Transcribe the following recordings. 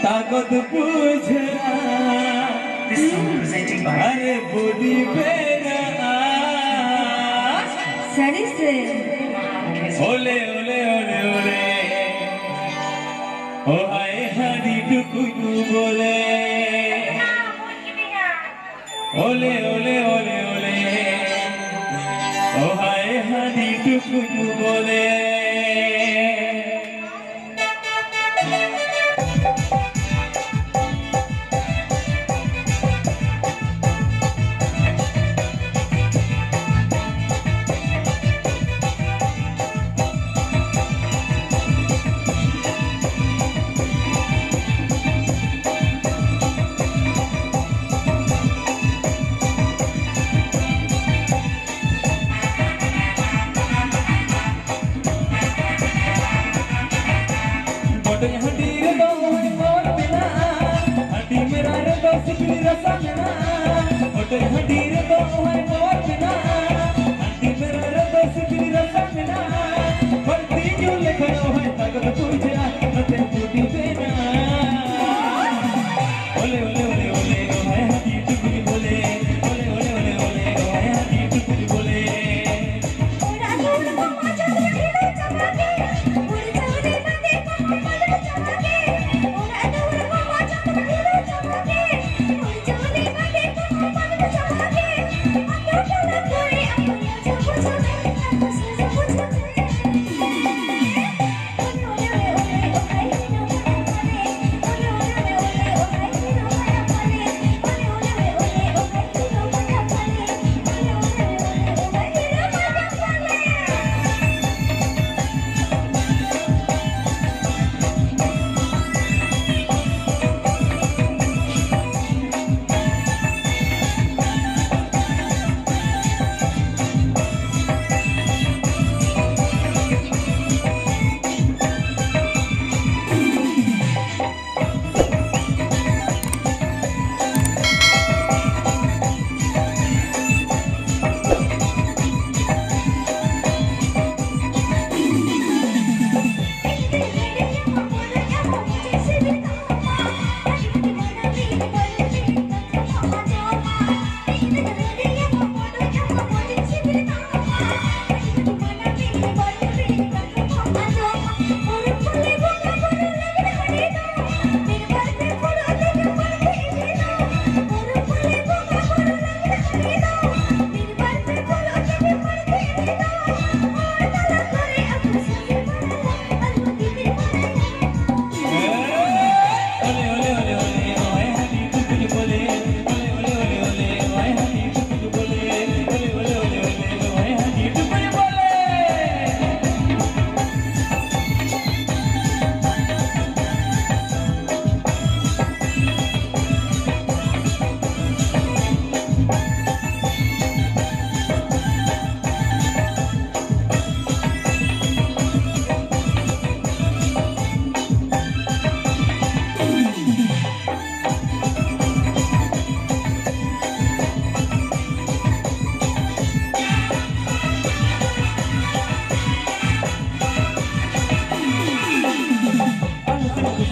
ताकत पूछा This song presented by अरे बोली बेरा सरी से ओले ओले ओले ओले ओ आए हरी टुकु बोले ओले ओले ओले ओले ओ आए हरी टुकु बोले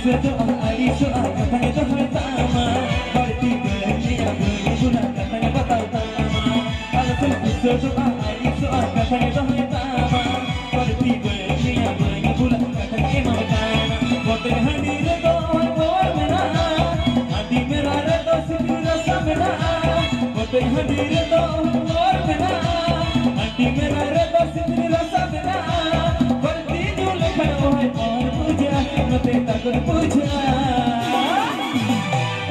Berdoa hari soal katanya dah pertama bertiga beri bulan katanya batal tama. Kalau berdoa hari soal katanya dah pertama bertiga beri bulan katanya emang tanah. Waktu hadir doa doa merah, hati merah doa sedih rasa merah. Waktu hadir doa doa merah, hati merah doa sedih rasa merah. Bertiga lekan ohai और पूजा मते तक पूजा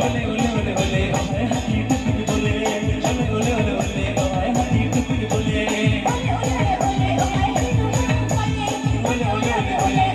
ओले ओले ओले ओले ओए हाथी टुक बोले ओले ओले ओले ओले ओए हाथी टुक बोले ओले ओले ओले ओले ओले ओले